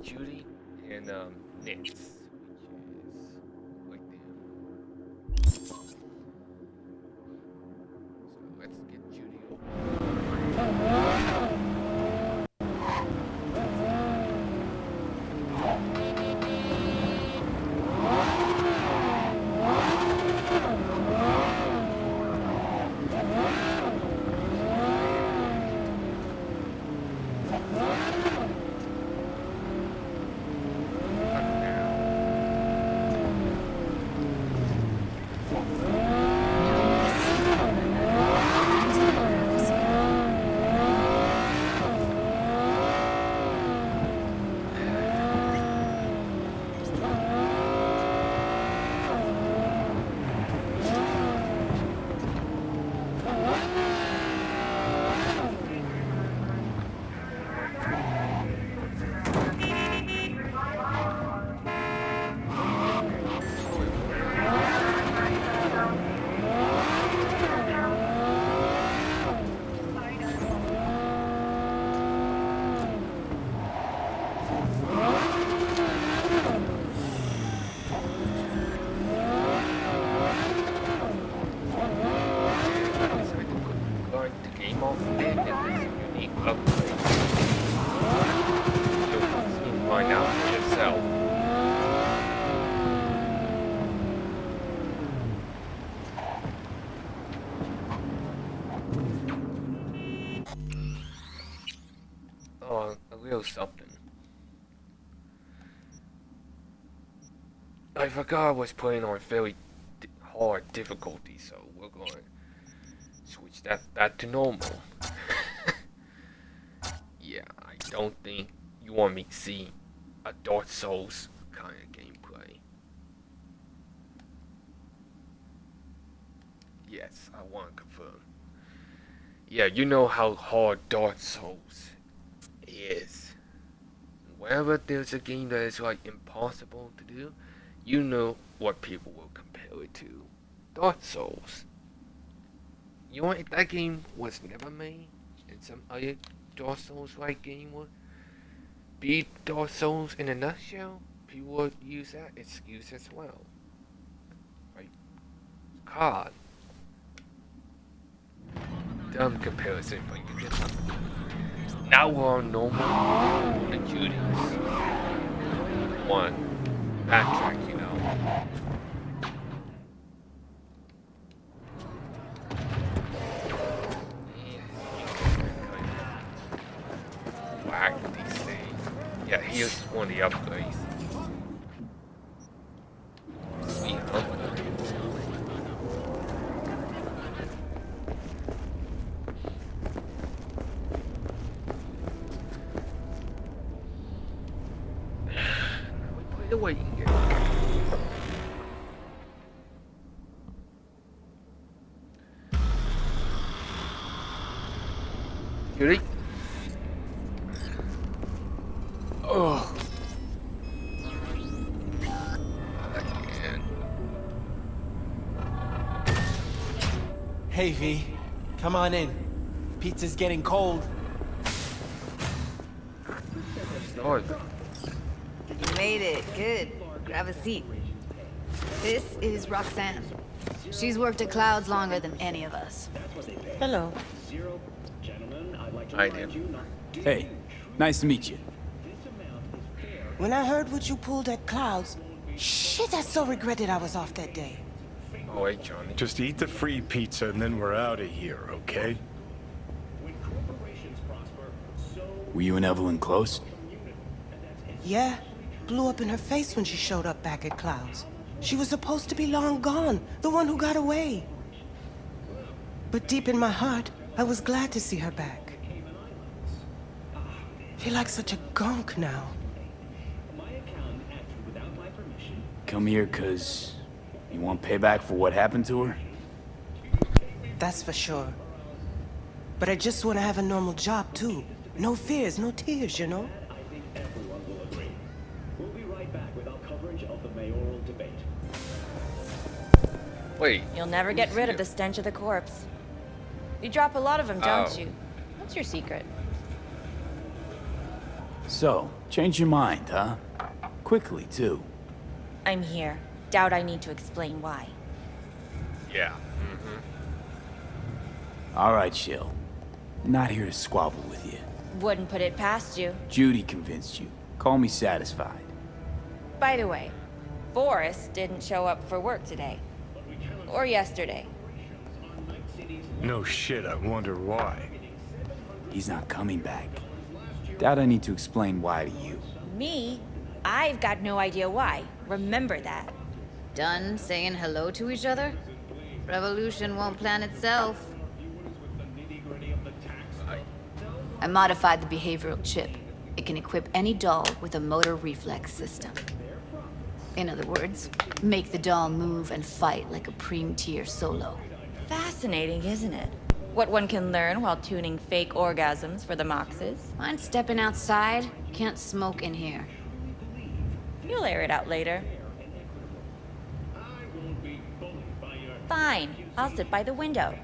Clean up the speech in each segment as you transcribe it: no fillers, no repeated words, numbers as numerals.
Judy and Nix, which is right there. So let's get Judy a little something. I forgot I was playing on very hard difficulty, so we're going to switch that back to normal. Yeah, I don't think you want me to see a Dark Souls kind of gameplay. Yes, I want to confirm. Yeah, you know how hard Dark Souls is. Whenever there's a game that is like impossible to do, you know what people will compare it to. Dark Souls. You know, if that game was never made, and some other Dark Souls like game would be Dark Souls in a nutshell, people would use that excuse as well. Right? God. Dumb comparison, but you get something. Now we're on normal and Judy's. One. Backtrack, you know. Whack these things. Yeah, here's one of the upgrades. Sweet upgrade. The waiting game. Judy? Oh. Again. Hey V, come on in. Pizza's getting cold. Lord. You made it. Good. Grab a seat. This is Roxanne. She's worked at Clouds longer than any of us. Hello. I did. Hey, nice to meet you. When I heard what you pulled at Clouds, shit, I so regretted I was off that day. Oh, wait, Johnny. Just eat the free pizza and then we're out of here, okay? Were you and Evelyn close? Yeah, blew up in her face when she showed up back at Clouds. She was supposed to be long gone, the one who got away. But deep in my heart, I was glad to see her back. Feel like such a gunk now. Come here 'cause you want payback for what happened to her? That's for sure. But I just want to have a normal job, too. No fears, no tears, you know? Wait. You'll never get rid of the stench of the corpse. You drop a lot of them, don't Oh. you? What's your secret? So, change your mind, huh? Quickly, too. I'm here. Doubt I need to explain why. Yeah. All right, Shill. Not here to squabble with you. Wouldn't put it past you. Judy convinced you. Call me satisfied. By the way, Forrest didn't show up for work today. Or yesterday. No shit, I wonder why. He's not coming back. Doubt I need to explain why to you. Me? I've got no idea why. Remember that. Done saying hello to each other? Revolution won't plan itself. I modified the behavioral chip. It can equip any doll with a motor reflex system. In other words, make the doll move and fight like a Prime-tier solo. Fascinating, isn't it? What one can learn while tuning fake orgasms for the Moxes. Mind stepping outside? Can't smoke in here. You'll air it out later. Fine, I'll sit by the window.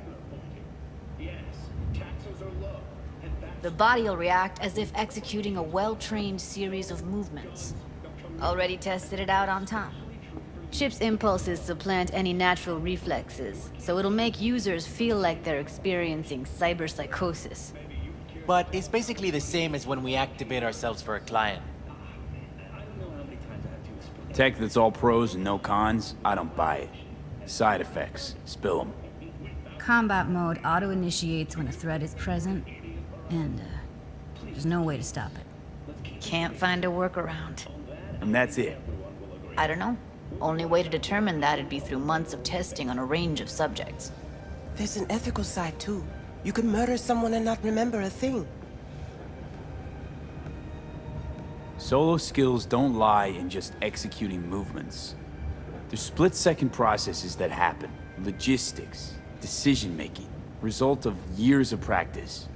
The body will react as if executing a well-trained series of movements. Already tested it out on Tom. Chip's impulses supplant any natural reflexes, so it'll make users feel like they're experiencing cyberpsychosis. But it's basically the same as when we activate ourselves for a client. Tech that's all pros and no cons, I don't buy it. Side effects, spill them. Combat mode auto-initiates when a threat is present, and there's no way to stop it. Can't find a workaround. And that's it. I don't know. Only way to determine that would be through months of testing on a range of subjects. There's an ethical side, too. You can murder someone and not remember a thing. Solo skills don't lie in just executing movements. There's split-second processes that happen. Logistics, decision-making, result of years of practice.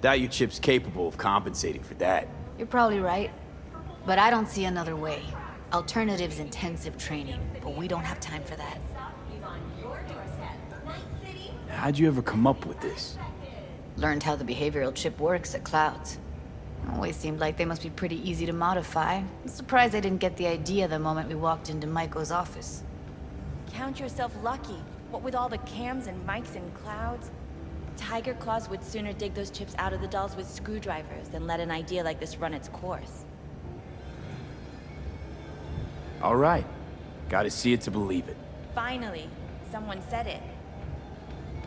Doubt your chip's capable of compensating for that. You're probably right. But I don't see another way. Alternative's intensive training, but we don't have time for that. How'd you ever come up with this? Learned how the behavioral chip works at Clouds. Always seemed like they must be pretty easy to modify. I'm surprised I didn't get the idea the moment we walked into Maiko's office. Count yourself lucky. What with all the cams and mics and clouds? Tiger Claws would sooner dig those chips out of the dolls with screwdrivers than let an idea like this run its course. All right. Gotta see it to believe it. Finally, someone said it.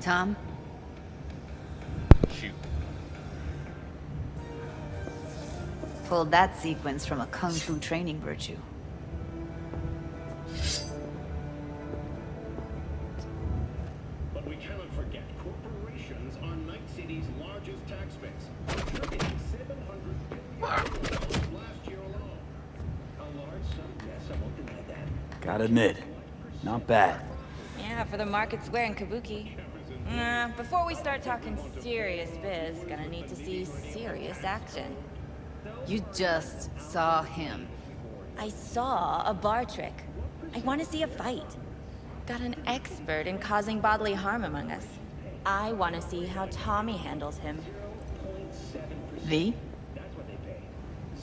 Tom? Shoot. Pulled that sequence from a kung fu training virtue. But we cannot forget corporations are Night City's largest tax base, contributing $700 billion last year alone. A large sum, yes, I won't deny that. Gotta admit, not bad. Yeah, for the market square in Kabuki. Before we start talking serious biz, gonna need to see serious action. You just saw him. I saw a bar trick. I want to see a fight. Got an expert in causing bodily harm among us. I want to see how Tommy handles him. V? That's what they pay.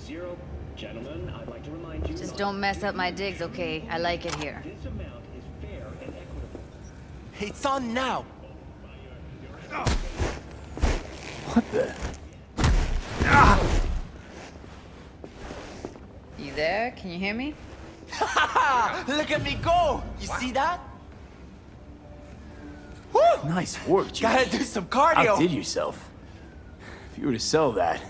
Zero. Gentlemen, I'd like to remind you. Just don't mess up my digs, okay? I like it here. This amount is fair and equitable. It's on now! What the? You there? Can you hear me? Look at me go! You see that? Nice work, Judy. Gotta do some cardio! Outdid yourself. If you were to sell that,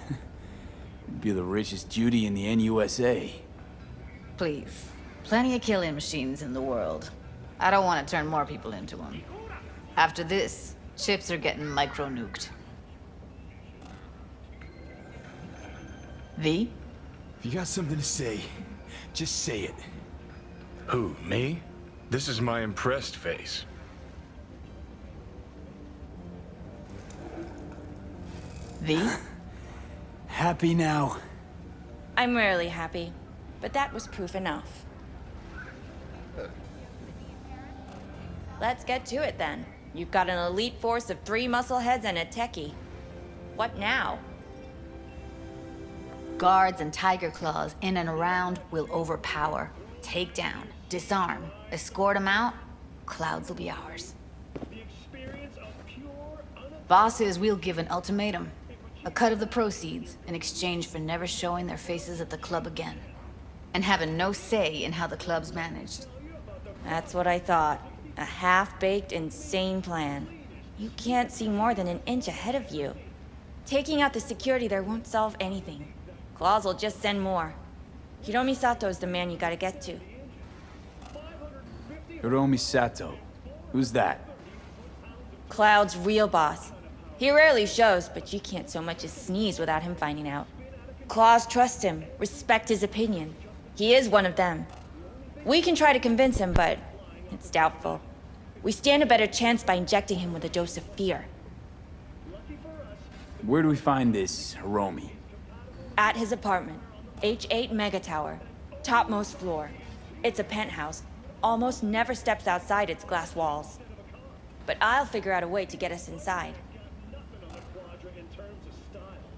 you'd be the richest Judy in the NUSA. Please. Plenty of killing machines in the world. I don't want to turn more people into them. After this, chips are getting micro-nuked. V? If you got something to say, just say it. Who, me? This is my impressed face. V? Happy now? I'm rarely happy, but that was proof enough. Let's get to it then. You've got an elite force of 3 muscleheads and a techie. What now? Guards and tiger claws in and around will overpower, take down, disarm, escort them out. Clouds will be ours. Bosses, we'll give an ultimatum. A cut of the proceeds in exchange for never showing their faces at the club again. And having no say in how the club's managed. That's what I thought. A half-baked, insane plan. You can't see more than an inch ahead of you. Taking out the security there won't solve anything. Claws will just send more. Hiromi Sato's the man you gotta get to. Hiromi Sato. Who's that? Cloud's real boss. He rarely shows, but you can't so much as sneeze without him finding out. Claws trust him, respect his opinion. He is one of them. We can try to convince him, but it's doubtful. We stand a better chance by injecting him with a dose of fear. Where do we find this Hiromi? At his apartment, H8 Mega Tower, topmost floor. It's a penthouse, almost never steps outside its glass walls. But I'll figure out a way to get us inside.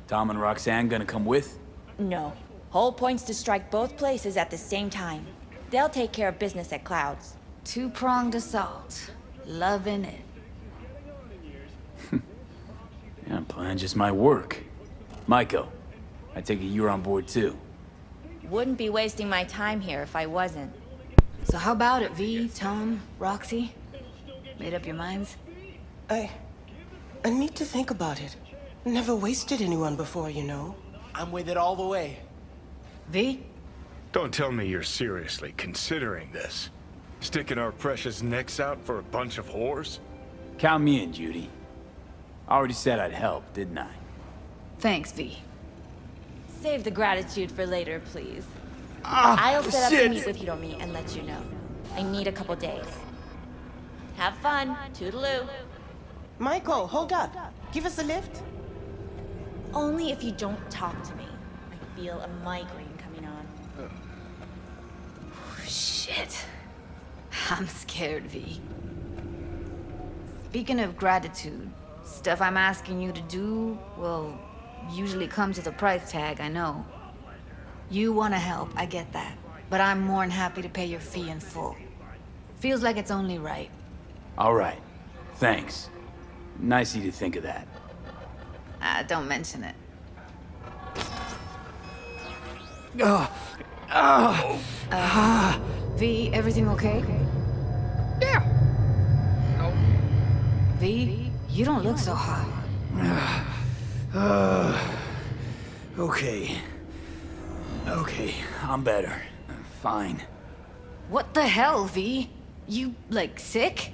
Tom and Roxanne gonna come with? No. Whole point's to strike both places at the same time. They'll take care of business at Clouds. Two-pronged assault. Loving it. Yeah, plan just might work. Maiko, I take it you're on board too. Wouldn't be wasting my time here if I wasn't. So how about it, V, Tom, Roxy? Made up your minds? I need to think about it. Never wasted anyone before, you know. I'm with it all the way. V? Don't tell me you're seriously considering this. Sticking our precious necks out for a bunch of whores? Count me in, Judy. I already said I'd help, didn't I? Thanks, V. Save the gratitude for later, please. I'll set up to meet with Hiromi and let you know. I need a couple days. Have fun. Toodaloo. Michael, hold up. Give us a lift. Only if you don't talk to me. I feel a migraine coming on. Shit. I'm scared, V. Speaking of gratitude, stuff I'm asking you to do will usually come to the price tag, I know. You want to help, I get that. But I'm more than happy to pay your fee in full. Feels like it's only right. All right. Thanks. Nice of you to think of that. Don't mention it. V, everything okay? Yeah. No. V, you don't look so hot. Okay. Okay, I'm better. Fine. What the hell, V? You, like, sick?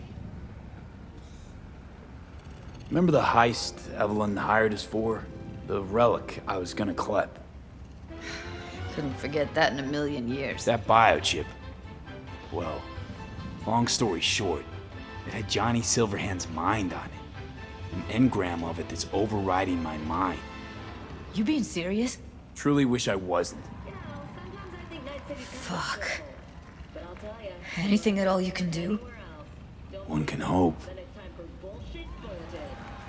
Remember the heist Evelyn hired us for? The relic I was gonna clep. Couldn't forget that in a million years. That biochip. Well, long story short, it had Johnny Silverhand's mind on it. An engram of it that's overriding my mind. You being serious? Truly wish I wasn't. Fuck. Anything at all you can do? One can hope.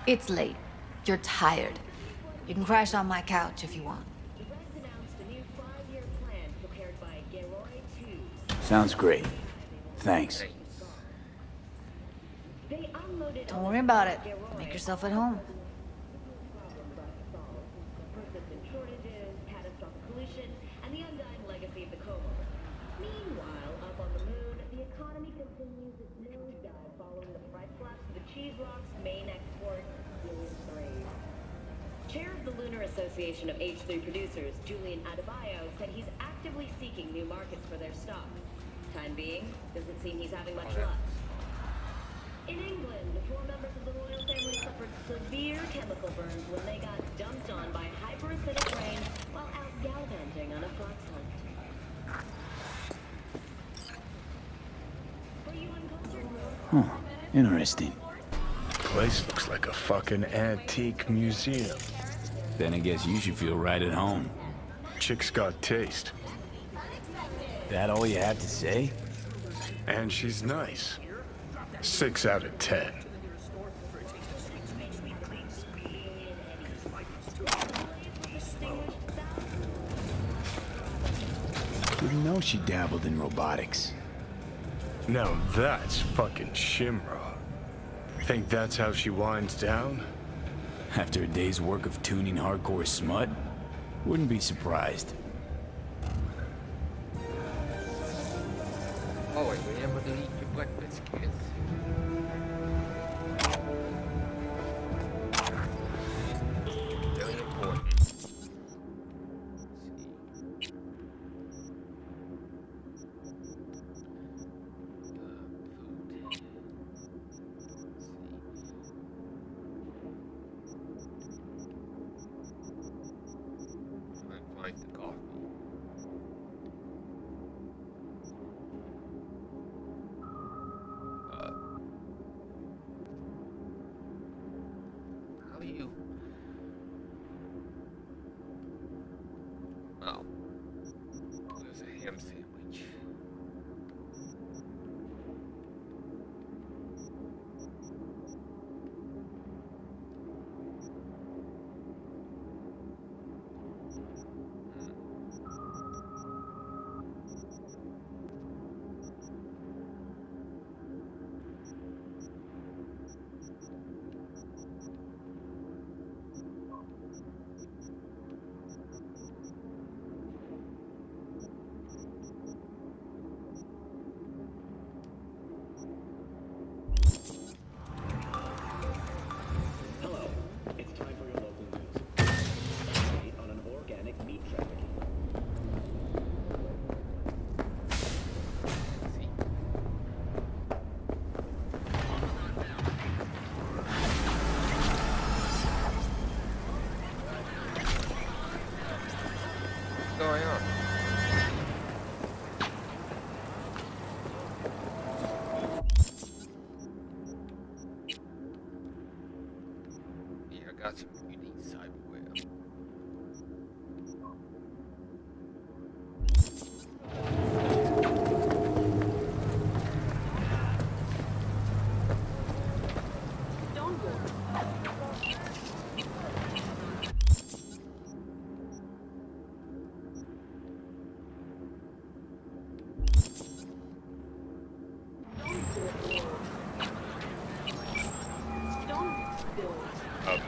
It's late. You're tired. You can crash on my couch if you want. Sounds great. Thanks. Don't worry about it. Make yourself at home. Chair of the Lunar Association of H3 producers, Julian Adebayo, said he's actively seeking new markets for their stock. Time being, doesn't seem he's having much luck. In England, 4 members of the royal family suffered severe chemical burns when they got dumped on by hyperacidic rain while out gallivanting on a fox hunt. Were you on concert? Huh. Interesting. Place looks like a fucking antique museum. Then I guess you should feel right at home. Chick's got taste. That all you have to say? And she's nice. 6 out of 10. Didn't know she dabbled in robotics. Now that's fucking Shimra. Think that's how she winds down? After a day's work of tuning hardcore smut? Wouldn't be surprised. Oh, wait, remember to eat your breakfast, kids. Very important. Find the coffee. How do you? Oh, there's a ham sandwich. Hello. It's time for your local news. Update on an organic meat trafficking. What's going on? Yeah, I got some unique cyberware.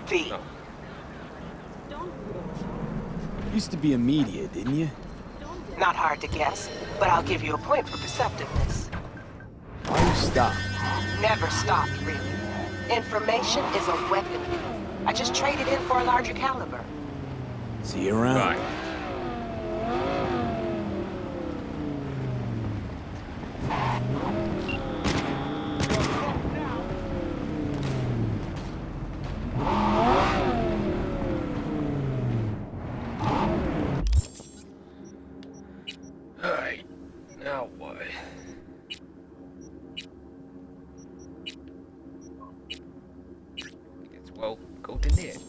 V. No. Used to be a media, didn't you? Not hard to guess, but I'll give you a point for perceptiveness. Why you stop? Never stopped, really. Information is a weapon. I just traded in for a larger caliber. See you around. Bye. Alright, now what? I guess, well, go to Nits.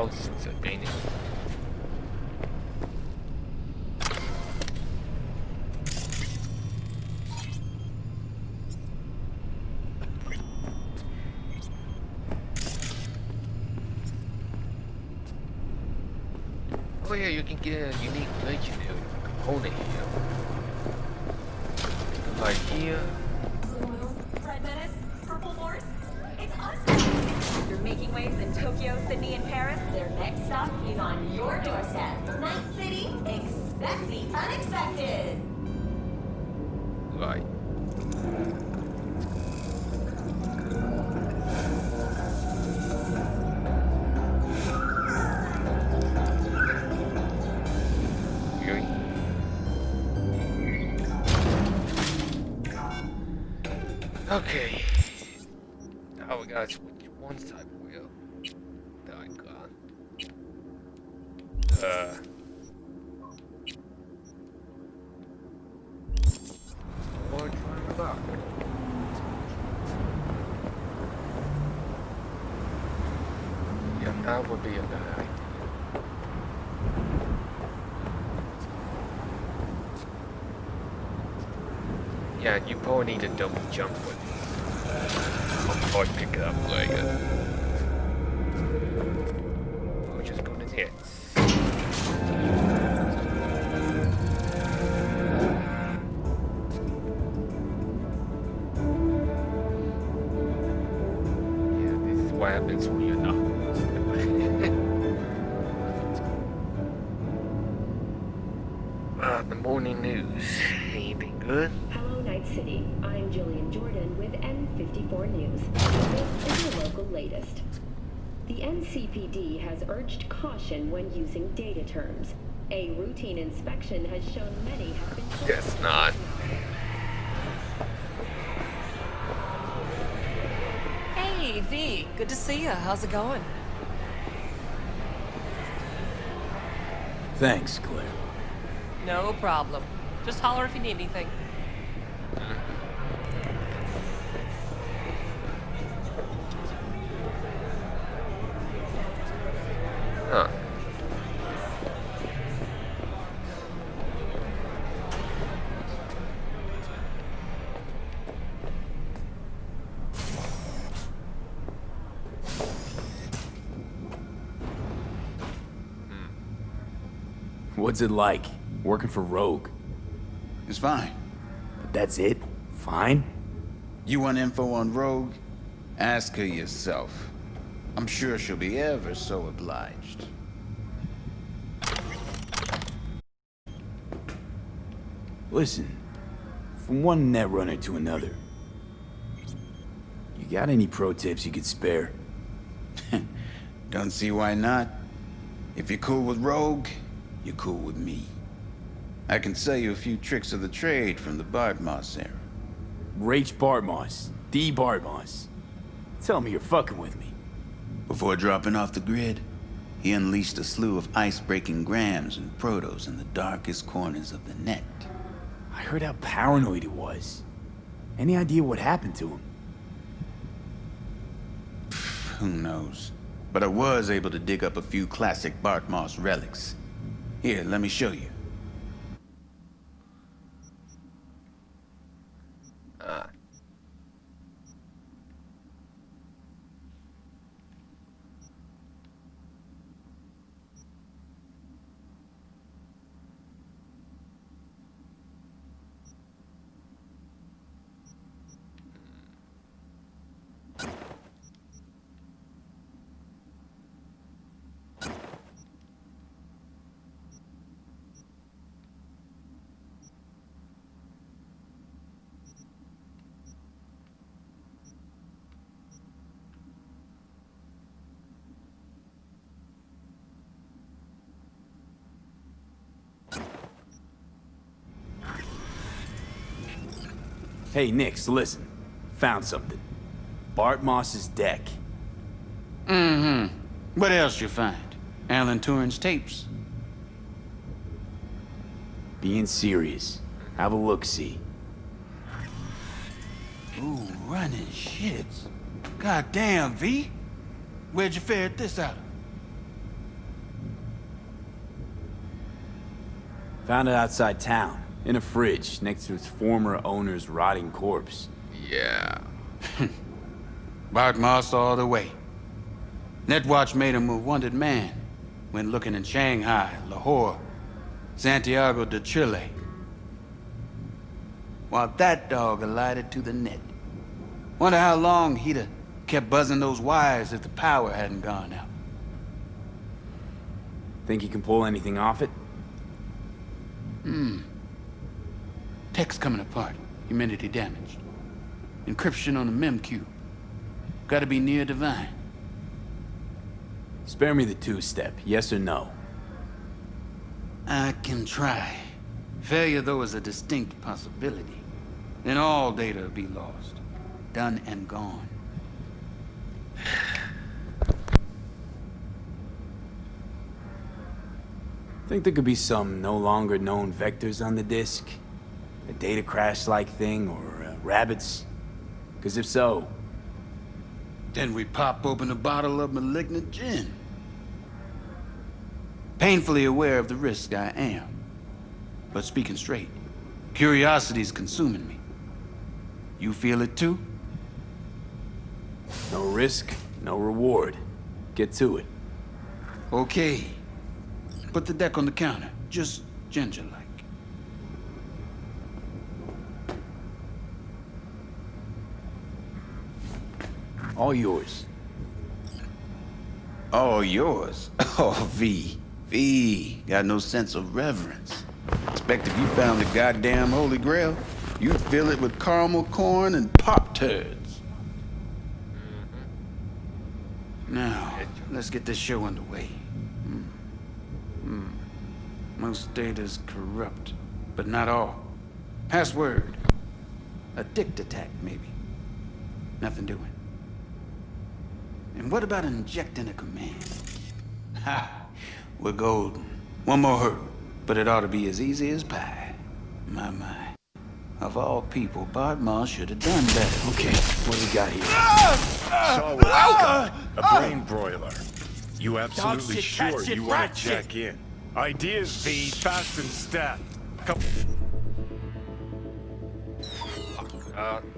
house, so ain't it? Oh yeah, you can get a unique legendary component here. Like here. Red Menace, Purple Force, it's us. You're making waves in Tokyo, Sydney, and Paris. Their next stop is on your doorstep. Night City, expect the unexpected. Right. Okay. Now we gotta switch one side wheel. That I got. Or trying to back. Yeah, that would be a good idea. Yeah, you probably need to double jump with it. I'll probably pick it up later. We're just going to hits. Yeah, this is what happens when you're not. The morning news. Anything good? Hello, Night City. I'm Jillian Jordan with N54 News. This is your local latest. The NCPD has urged caution when using data terms. A routine inspection has shown many have been... Guess not. Hey, V. Good to see you. How's it going? Thanks, Claire. No problem. Just holler if you need anything. Huh. What's it like, working for Rogue? It's fine. But that's it? Fine? You want info on Rogue? Ask her yourself. I'm sure she'll be ever so obliged. Listen, from one netrunner to another, you got any pro tips you could spare? Don't see why not. If you're cool with Rogue, you're cool with me. I can sell you a few tricks of the trade from the Bartmoss era. Rach Bartmoss. D. Bartmoss. Tell me you're fucking with me. Before dropping off the grid, he unleashed a slew of ice-breaking grams and protos in the darkest corners of the net. I heard how paranoid he was. Any idea what happened to him? Who knows? But I was able to dig up a few classic Bartmoss relics. Here, let me show you. Hey, Nix, listen. Found something. Bart Moss's deck. Mm-hmm. What else you find? Alan Turing's tapes? Being serious. Have a look-see. Ooh, running shits. God damn, V. Where'd you ferret this out? Found it outside town, in a fridge, next to its former owner's rotting corpse. Yeah. Bart Moss all the way. Netwatch made him a wanted man when looking in Shanghai, Lahore, Santiago de Chile. While that dog alighted to the net. Wonder how long he'd have kept buzzing those wires if the power hadn't gone out. Think you can pull anything off it? Tech's coming apart. Humidity damaged. Encryption on the mem cube. Gotta be near divine. Spare me the two-step, yes or no? I can try. Failure, though, is a distinct possibility. Then all data will be lost. Done and gone. Think there could be some no longer known vectors on the disk? A data crash-like thing, or rabbits? Because if so... Then we pop open a bottle of malignant gin. Painfully aware of the risk, I am. But speaking straight, curiosity's consuming me. You feel it too? No risk, no reward. Get to it. Okay. Put the deck on the counter, just ginger-like. All yours. All yours? Oh, V. V. Got no sense of reverence. Expect if you found the goddamn Holy Grail, you'd fill it with caramel corn and Pop-Tarts. Now, let's get this show underway. Most data's corrupt, but not all. Password. A dict attack, maybe. Nothing doing. And what about injecting a command? Ha! We're golden. One more hurdle, but it ought to be as easy as pie. My. Of all people, Bart Moss should have done better. Okay, what do we got here? So what I got? A brain broiler. You absolutely shit, sure cat shit, you want rat to check in? Ideas, V, fast and stat. Couple...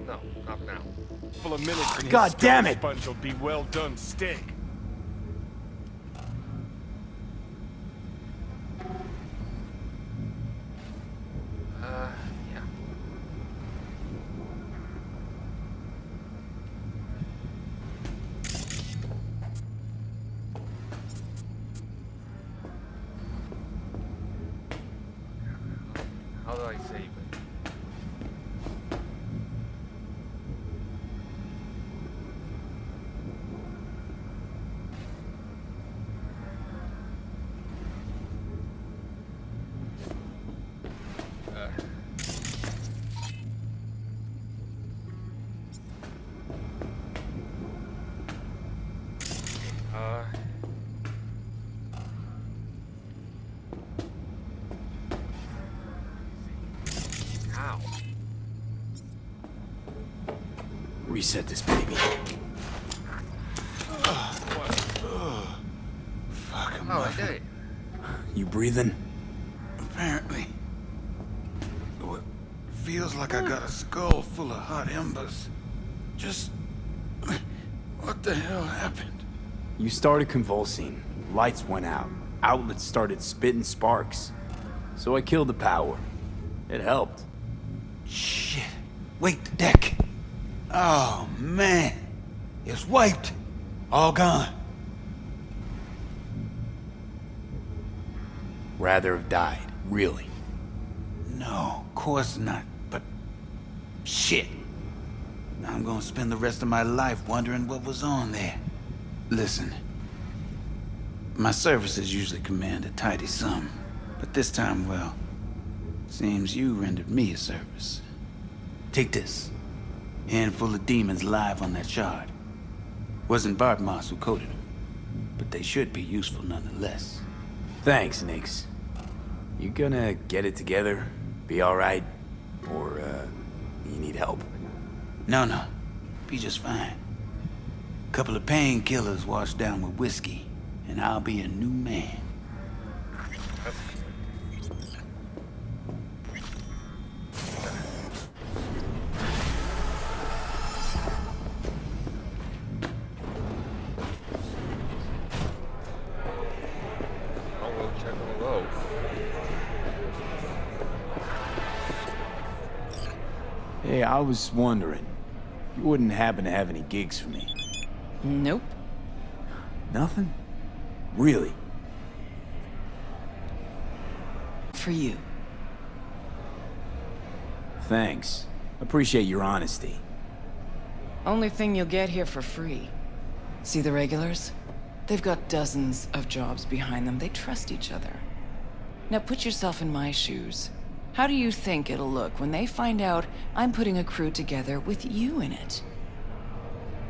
No, not now. Couple of minutes and God his damn it! sponge will be well done steak. Yeah. How do I save it? Ow. Reset this baby. Fucking Oh, I did it. You breathing? Apparently. Oh, it feels like I got a skull full of hot embers. Just... What the hell happened? You started convulsing. Lights went out. Outlets started spitting sparks. So I killed the power. It helped. Shit. Wait, the deck. Oh, man. It's wiped. All gone. Rather have died. Really. No, of course not. But... Shit. Now I'm gonna spend the rest of my life wondering what was on there. Listen. My services usually command a tidy sum. But this time, well... Seems you rendered me a service. Take this. Handful of demons live on that shard. Wasn't Bart Moss who coded them. But they should be useful nonetheless. Thanks, Nix. You gonna get it together? Be alright? Or, you need help? No. Be just fine. Couple of painkillers washed down with whiskey, and I'll be a new man. Hey, I was wondering, you wouldn't happen to have any gigs for me? Nope. Nothing? Really? For you. Thanks. Appreciate your honesty. Only thing you'll get here for free. See the regulars? They've got dozens of jobs behind them. They trust each other. Now put yourself in my shoes. How do you think it'll look when they find out I'm putting a crew together with you in it?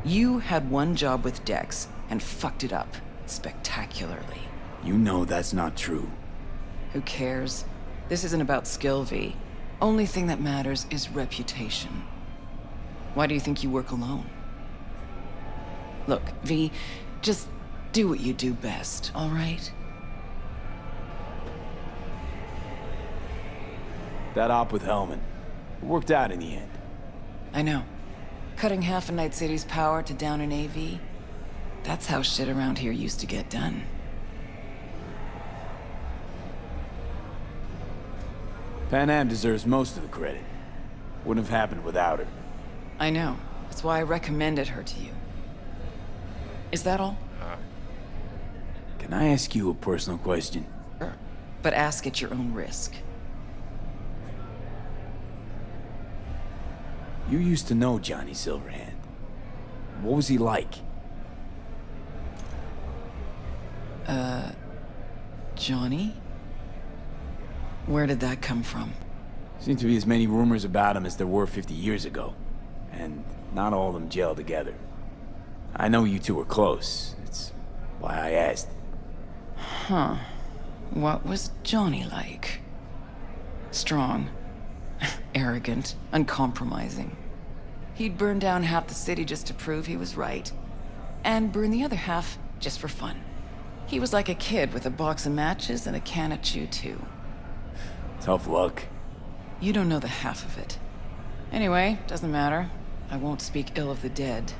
You had one job with Dex and fucked it up spectacularly. You know that's not true. Who cares? This isn't about skill, V. Only thing that matters is reputation. Why do you think you work alone? Look, V, just do what you do best, all right? That op with Hellman. It worked out in the end. I know. Cutting half a Night City's power to down an AV. That's how shit around here used to get done. Pan Am deserves most of the credit. Wouldn't have happened without her. I know. That's why I recommended her to you. Is that all? Can I ask you a personal question? Sure. But ask at your own risk. You used to know Johnny Silverhand. What was he like? Johnny? Where did that come from? Seemed to be as many rumors about him as there were 50 years ago. And not all of them gel together. I know you two were close. It's why I asked. Huh. What was Johnny like? Strong. Arrogant. Uncompromising. He'd burn down half the city just to prove he was right. And burn the other half just for fun. He was like a kid with a box of matches and a can of Chew too. Tough luck. You don't know the half of it. Anyway, doesn't matter. I won't speak ill of the dead.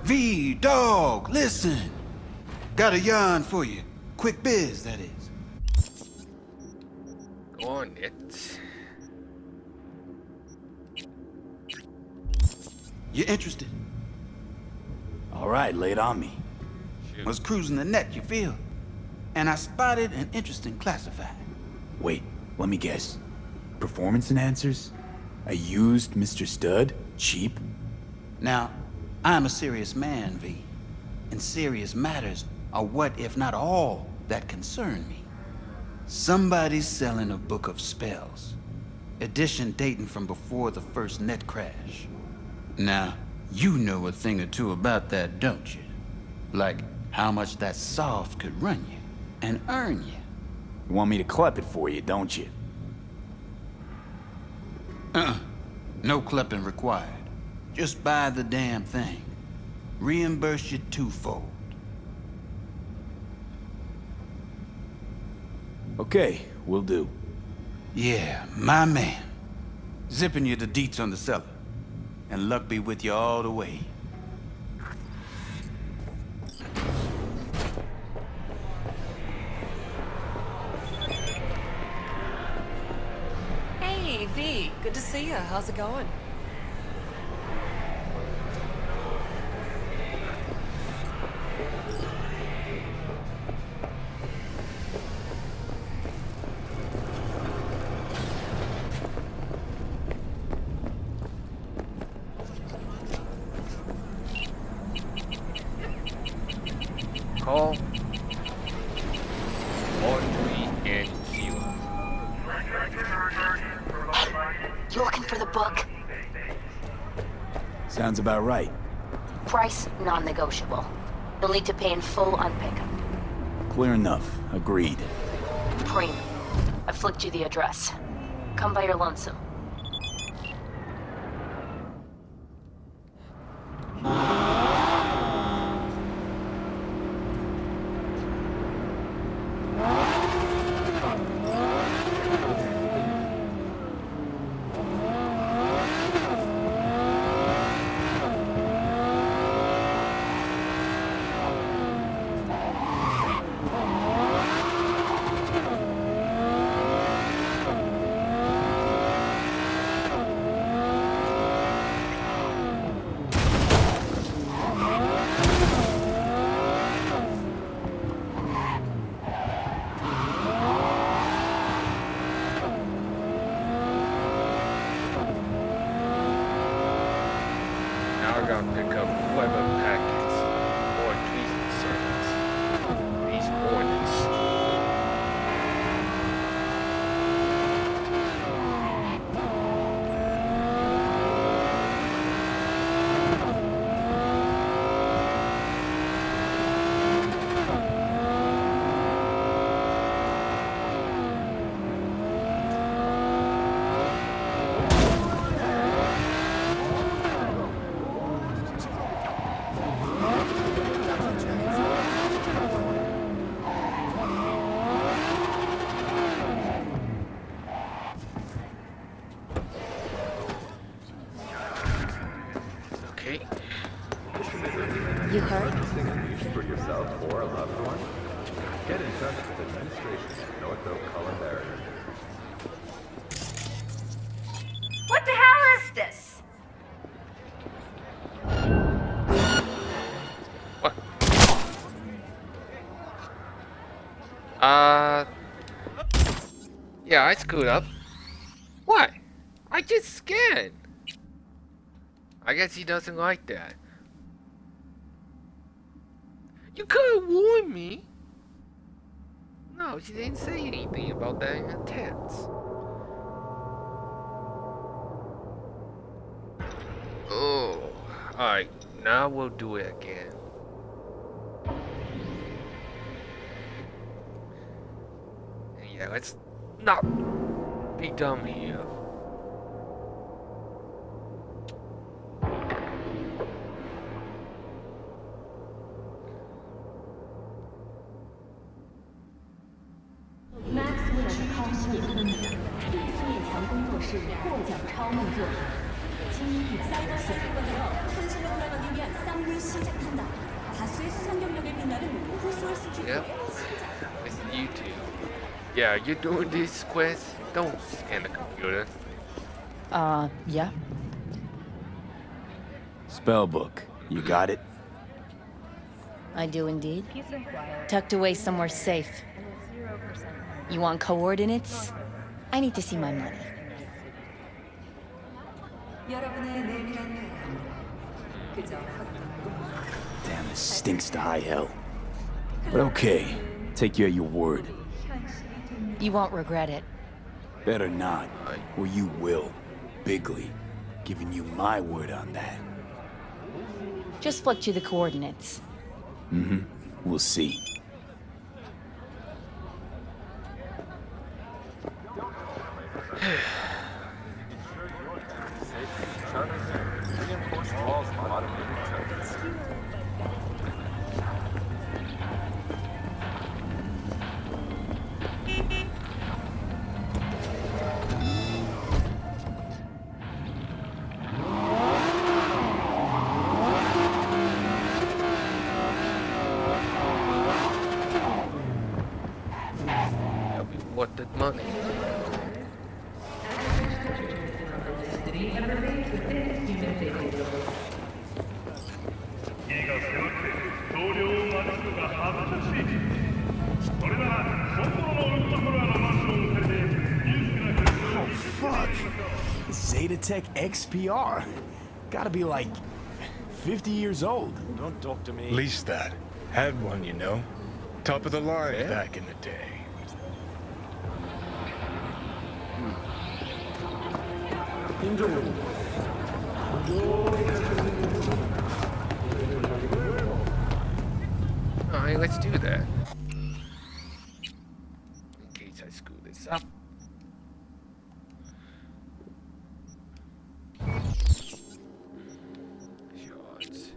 V, dog, listen. Got a yarn for you. Quick biz, that is. Go on, it. You interested? All right, lay it on me. Shoot. Was cruising the net, you feel? And I spotted an interesting classified. Wait, let me guess. Performance enhancers? A used Mr. Stud? Cheap? Now, I'm a serious man, V. And serious matters are what, if not all, that concern me. Somebody's selling a book of spells. Edition dating from before the first net crash. Now, you know a thing or two about that, don't you? Like how much that soft could run you and earn you. You want me to clep it for you, don't you? No clipping required. Just buy the damn thing. Reimburse you twofold. Okay, will do. Yeah, my man. Zipping you the deets on the cellar. And luck be with you all the way. Hey, V. Good to see you. How's it going? Call Audrey and Sheila. You looking for the book? Sounds about right. Price non-negotiable. You'll need to pay in full on pickup. Clear enough. Agreed. Preem, I flicked you the address. Come by your lonesome. Missing a niche for yourself or a loved one? Get in touch with administration at North Oak Columbarium. What the hell is this? What? Yeah, I screwed up. What? I just scanned. I guess he doesn't like that. You could have warned me. No, she didn't say anything about that in the text. Oh, alright, now we'll do it again. Yeah, let's not be dumb here. Yep, it's YouTube. Yeah, you're doing this quest? Don't scan the computer. Yeah. Spellbook, you got it? I do indeed. Tucked away somewhere safe. You want coordinates? I need to see my money. Damn, this stinks to high hell. But okay, take you at your word. You won't regret it. Better not, or you will. Bigly. Giving you my word on that. Just flick you the coordinates. Mm-hmm. We'll see. What the money? Oh, fuck. Zetatech XPR. Gotta be like 50 years old. Don't talk to me. Least that. Had one, you know. Top of the line back in the day. Alright, let's do that. In case I screw this up. Shards.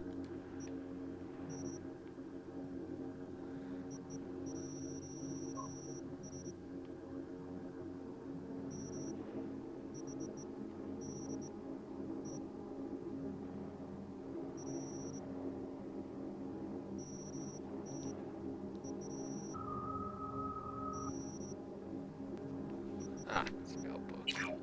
Ah, spellbook.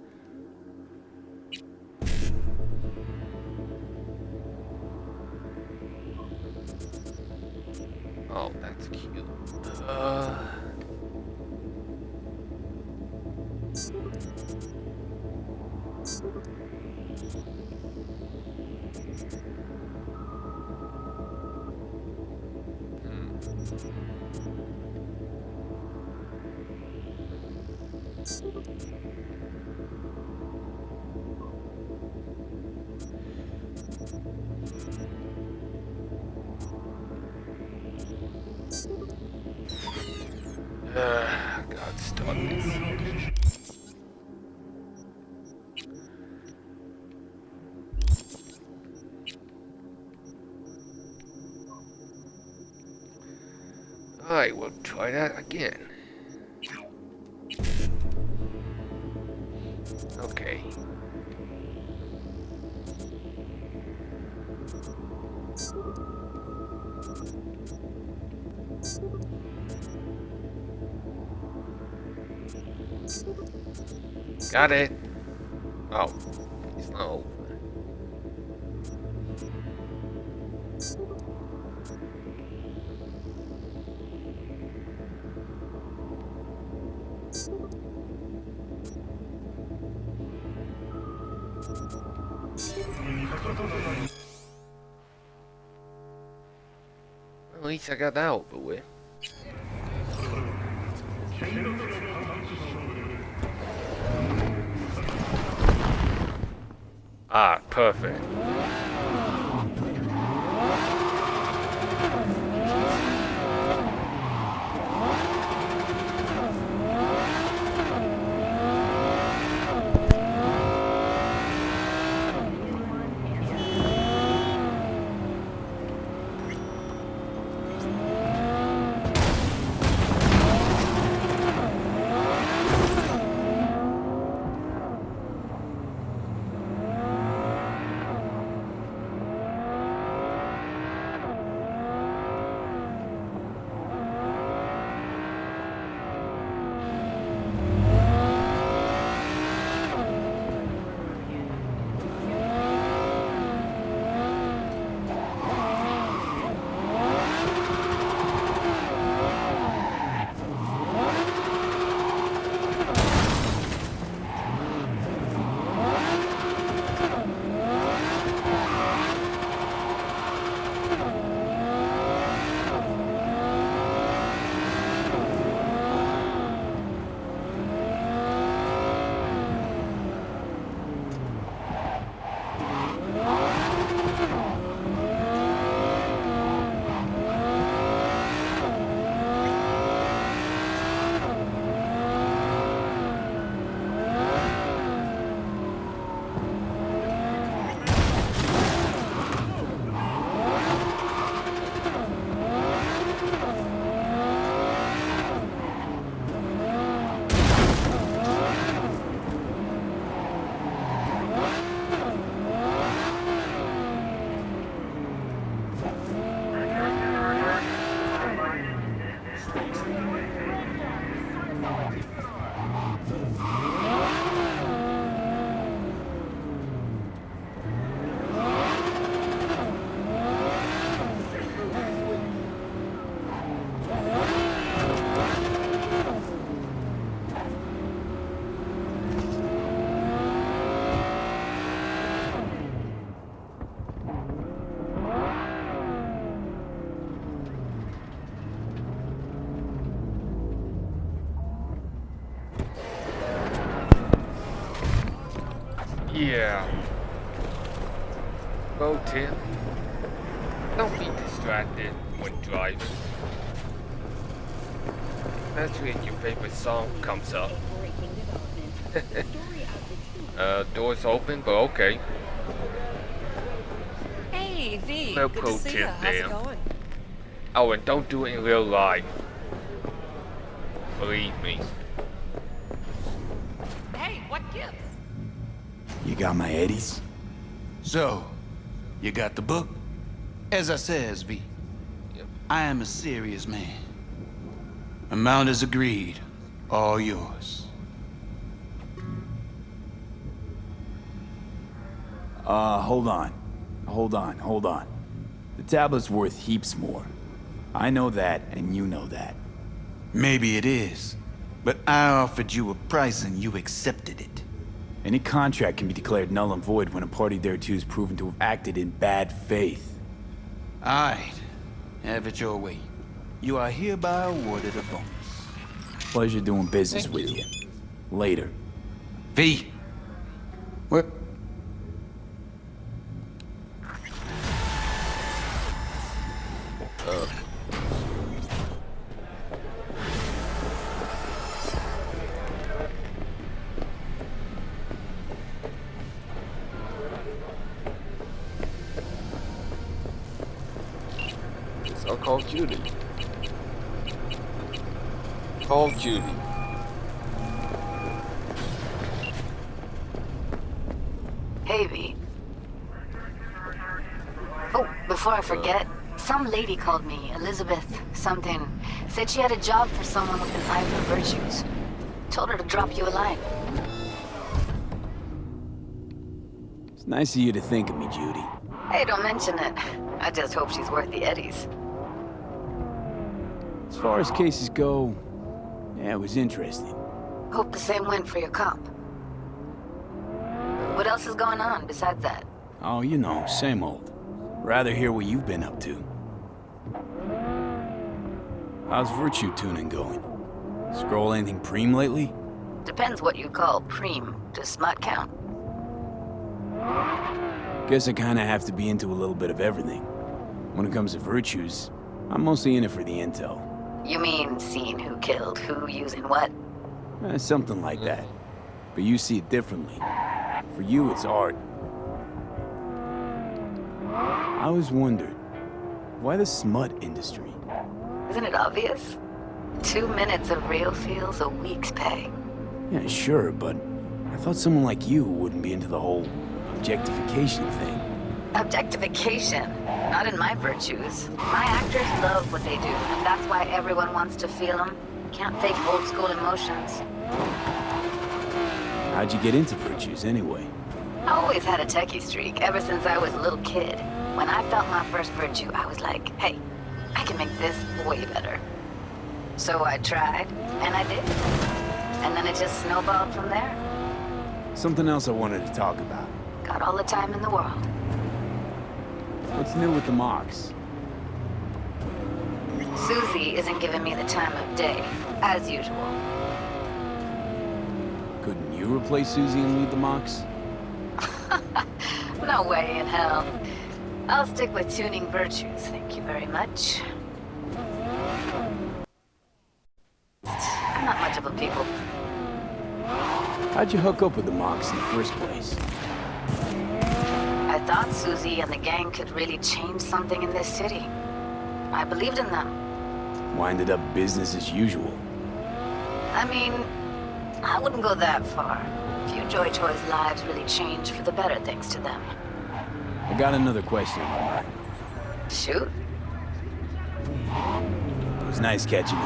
Oh, that's cute. God, stop this. Alright, we'll try that again. Okay. Got it. Oh, it's not over. At least I got that over with. Ah, perfect. Yeah. Go, Tim. Don't be distracted when driving. Especially if your favorite song comes up. Door's open, but okay. Hey, V. No Good pro to see tip ya. How's there. it going? Oh, and don't do it in real life. Believe me. Hey, what gives? You got my eddies? So, you got the book? As I says, V, Yep. I am a serious man. Amount is agreed. All yours. Hold on. Hold on. The tablet's worth heaps more. I know that, and you know that. Maybe it is, but I offered you a price and you accepted it. Any contract can be declared null and void when a party thereto is proven to have acted in bad faith. Alright, have it your way. You are hereby awarded a bonus. Pleasure doing business with you. Later. V! What? So call Judy. Call Judy. Hey, V. Oh, before I forget, Some lady called me, Elizabeth something. Said she had a job for someone with an eye for virtues. Told her to drop you a line. It's nice of you to think of me, Judy. Hey, don't mention it. I just hope she's worth the eddies. As far as cases go, yeah, it was interesting. Hope the same went for your comp. What else is going on besides that? Oh, you know, same old. Rather hear what you've been up to. How's virtue tuning going? Scroll anything preem lately? Depends what you call preem. Does smut count? Guess I kinda have to be into a little bit of everything. When it comes to virtues, I'm mostly in it for the intel. You mean seeing who killed who using what? Something like that. But you see it differently. For you, it's art. I always wondered, why the smut industry? Isn't it obvious? 2 minutes of real feels a week's pay. Yeah, sure, but I thought someone like you wouldn't be into the whole objectification thing. Objectification? Not in my virtues. My actors love what they do, and that's why everyone wants to feel them. Can't fake old school emotions. How'd you get into virtues, anyway? I always had a techie streak, ever since I was a little kid. When I felt my first virtue, I was like, hey, I can make this way better. So I tried, and I did. And then it just snowballed from there. Something else I wanted to talk about. Got all the time in the world. What's new with the mocks? Susie isn't giving me the time of day, as usual. Couldn't you replace Susie and lead the mocks? No way in hell. I'll stick with tuning virtues, thank you very much. I'm not much of a people. How'd you hook up with the mocks in the first place? I thought Susie and the gang could really change something in this city. I believed in them. Winded up business as usual. I mean, I wouldn't go that far. Few Joy Toys' lives really change for the better thanks to them. I got another question on my mind. Shoot. It was nice catching up.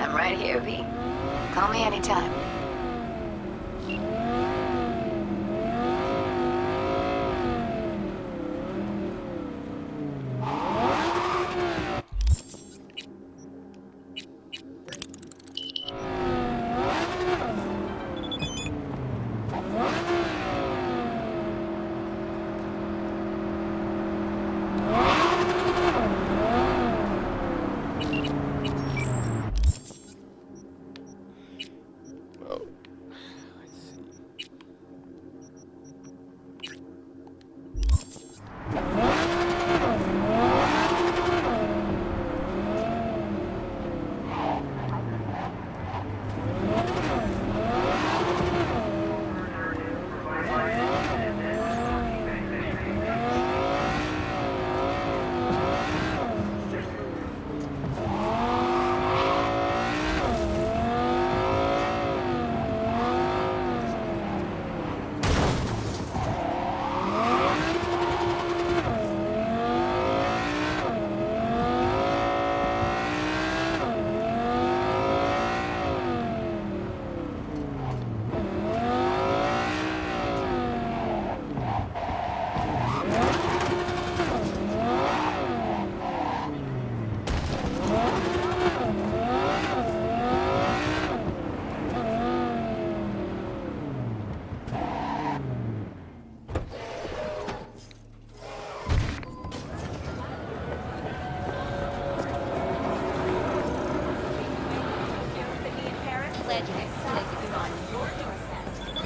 I'm right here, V. Call me anytime.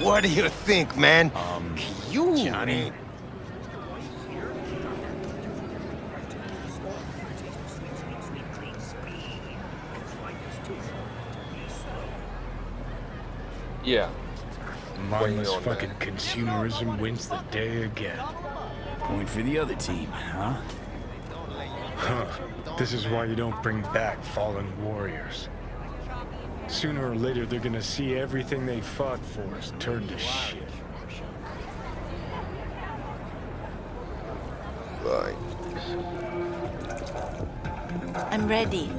What do you think, man? You, Johnny. Yeah. Mindless fucking consumerism wins the day again. Point for the other team, huh? Huh. This is why you don't bring back fallen warriors. Sooner or later, they're gonna see everything they fought for is turned to shit. Right. I'm ready.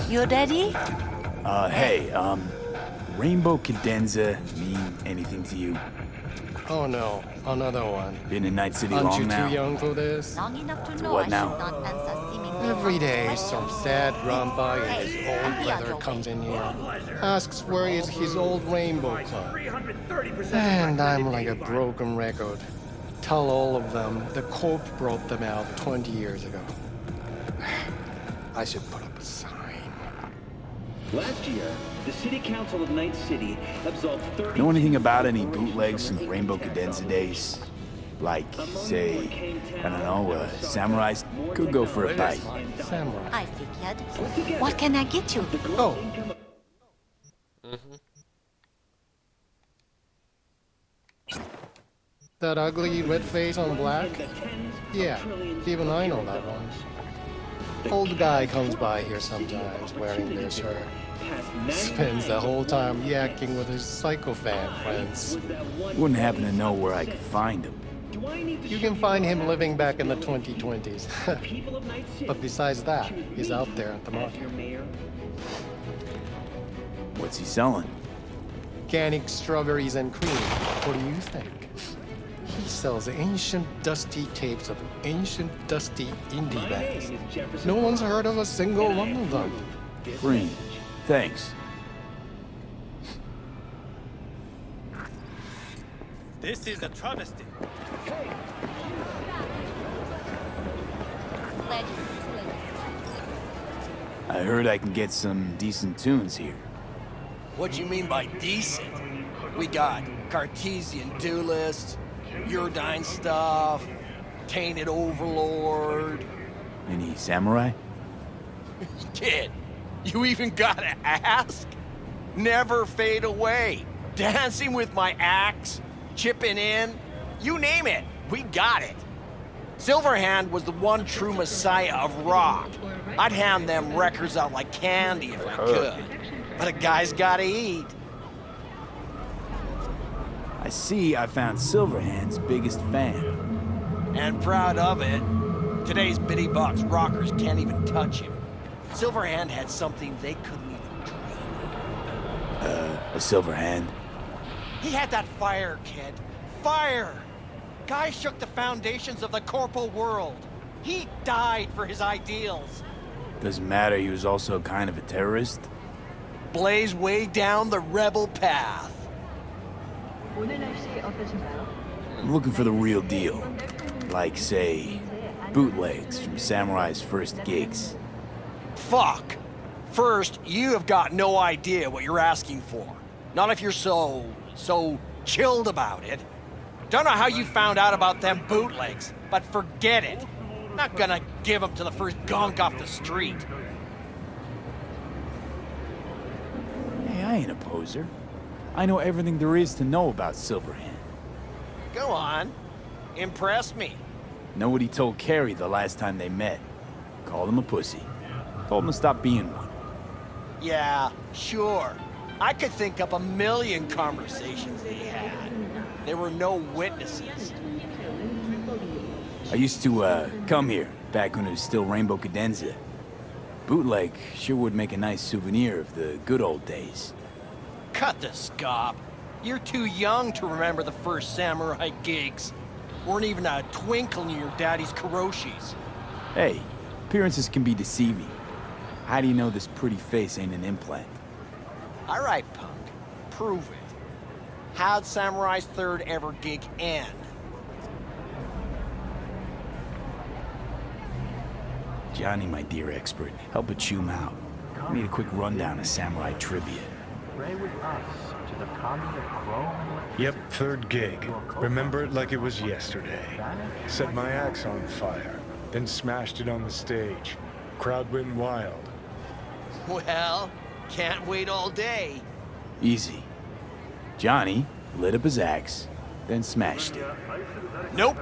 You ready? Hey, Rainbow Cadenza mean anything to you? Oh no, another one. Been in Night City Aren't long you now? too young for this? Long enough to To know what I now? should not answer seemingly Every day, harmless some questions. sad grandpa in Hey, his I'm old the leather other comes way. in here, asks where is his old rainbow club. And I'm like a broken record. Tell all of them the Corp brought them out 20 years ago. I should put up a sign. Last year, the City Council of Night City absolved 30... Know anything about any bootlegs from the Rainbow Cadenza days? Like, say, I don't know, samurais could go for a bite. Samurai. I figured. What can I get you? Oh. That ugly red face on black? Yeah, even I know that one. Old guy comes by here sometimes wearing this shirt. Spends the whole time yakking with his psychophan friends. Wouldn't happen to know where I could find him. You can find him living back in the 2020s. But besides that, he's out there at the market. What's he selling? Organic strawberries and cream. What do you think? He sells ancient dusty tapes of ancient dusty indie bands. No one's heard of a single one of them. Green. Thanks. This is a travesty. I heard I can get some decent tunes here. What do you mean by decent? We got Cartesian Duelist, Uridine stuff, Tainted Overlord. Any samurai? Kid, you even gotta ask? Never fade away. Dancing with my axe, chipping in, you name it, we got it. Silverhand was the one true messiah of rock. I'd hand them records out like candy if I could. But a guy's gotta eat. I see I found Silverhand's biggest fan. And proud of it. Today's bitty box rockers can't even touch him. Silverhand had something they couldn't even dream. A Silverhand? He had that fire, kid. Fire! Guy shook the foundations of the corporal world. He died for his ideals. Doesn't matter, he was also kind of a terrorist. Blaze way down the rebel path. I'm looking for the real deal. Like, say, bootlegs from Samurai's first gigs. Fuck. First, you have got no idea what you're asking for. Not if you're so chilled about it. Don't know how you found out about them bootlegs, but forget it. Not gonna give them to the first gunk off the street. Hey, I ain't a poser. I know everything there is to know about Silverhand. Go on. Impress me. Know what he told Carrie the last time they met. Called him a pussy. Told him to stop being one. Yeah, sure. I could think up a million conversations they had. There were no witnesses. I used to, come here, back when it was still Rainbow Cadenza. Bootleg sure would make a nice souvenir of the good old days. Cut the scop. You're too young to remember the first samurai gigs. Weren't even a twinkle in your daddy's Kuroshis. Hey, appearances can be deceiving. How do you know this pretty face ain't an implant? All right, punk. Prove it. How'd Samurai's third ever gig end? Johnny, my dear expert, help but chew him out. I need a quick rundown of samurai trivia. Pray with us to the coming of Chrome. Yep, third gig. Remember it like it was yesterday. Set my axe on fire, then smashed it on the stage. Crowd went wild. Well, can't wait all day. Easy. Johnny lit up his axe, then smashed it. Nope.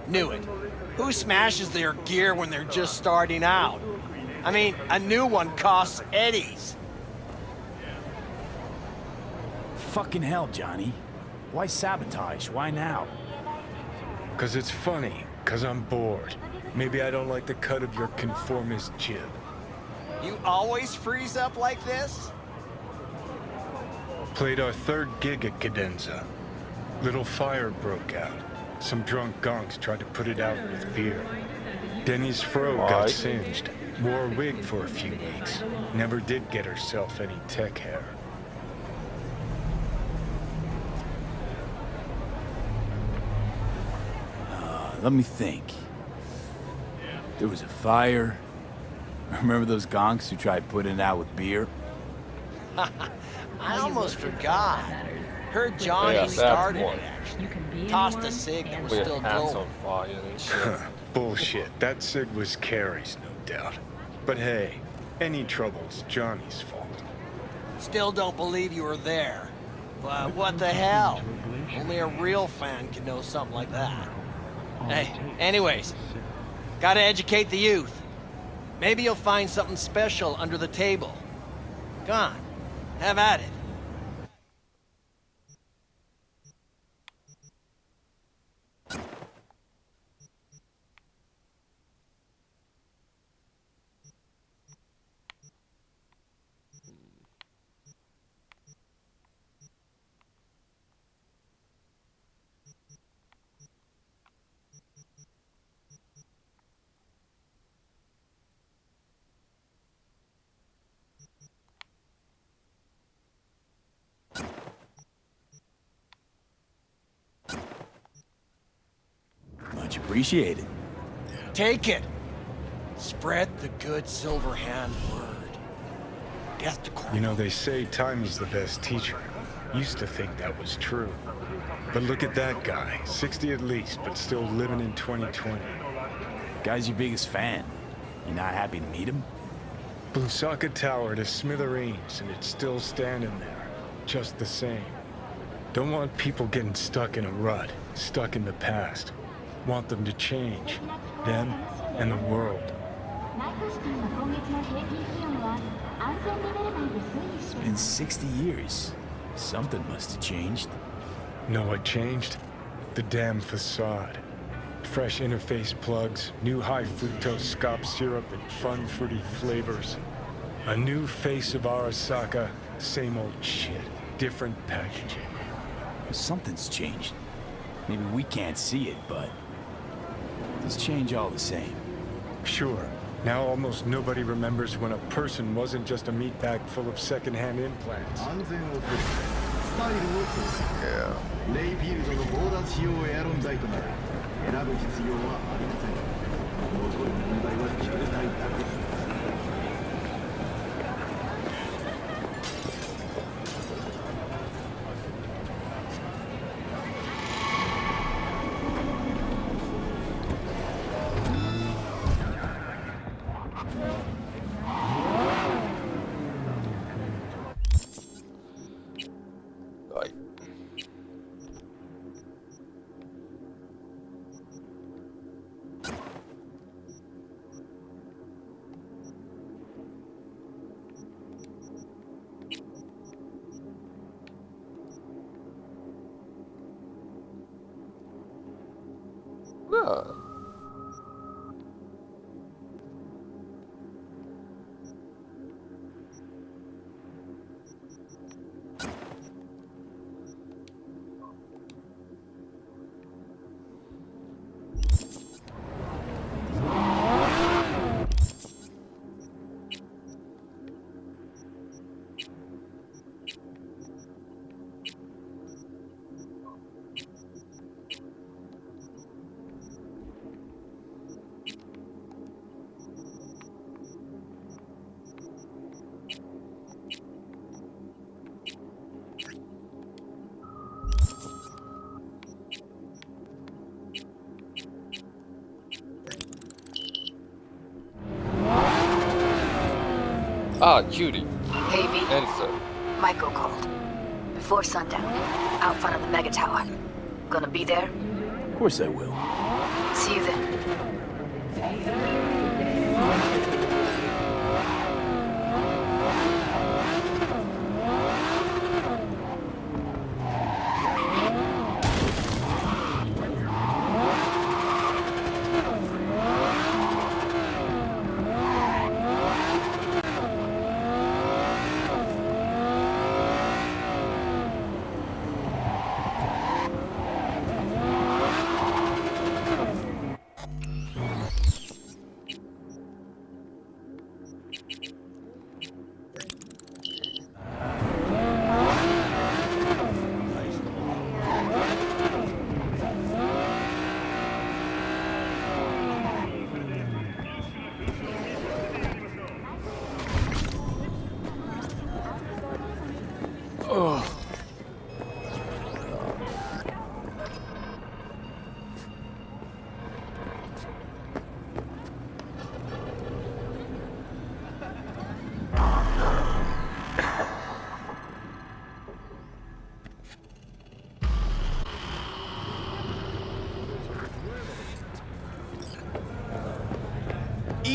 Knew it. Who smashes their gear when they're just starting out? I mean, a new one costs eddies. Fucking hell, Johnny. Why sabotage? Why now? 'Cause it's funny. 'Cause I'm bored. Maybe I don't like the cut of your conformist jib. You always freeze up like this? Played our third gig at Cadenza. Little fire broke out. Some drunk gonks tried to put it out with beer. Denny's fro got singed. Wore a wig for a few weeks. Never did get herself any tech hair. Let me think. There was a fire. Remember those gonks who tried putting it out with beer? I almost forgot. Heard Johnny started it, actually. Tossed a cig that was still glowing. Bullshit. That cig was Carrie's, no doubt. But hey, any trouble's Johnny's fault. Still don't believe you were there. But what the hell? Only a real fan can know something like that. Hey, anyways, gotta educate the youth. Maybe you'll find something special under the table. Go on, have at it. Much appreciated. Take it. Spread the good Silverhand word. Death to Cornwall. You know, they say time is the best teacher. Used to think that was true. But look at that guy. 60 at least, but still living in 2020. Guy's your biggest fan. You not happy to meet him? Arasaka Tower to smithereens, and it's still standing there. Just the same. Don't want people getting stuck in a rut, stuck in the past. Want them to change. Them and the world. It's been 60 years. Something must have changed. Know what changed? The damn facade. Fresh interface plugs, new high fructose scop syrup and fun fruity flavors. A new face of Arasaka, same old shit, different packaging. Something's changed. Maybe we can't see it, but it's change all the same. Sure. Now almost nobody remembers when a person wasn't just a meat bag full of secondhand implants. Yeah. Ah, Judy. Hey, V. Answer. Michael called. Before sundown, out front of the mega tower. Gonna be there? Of course I will. See you then.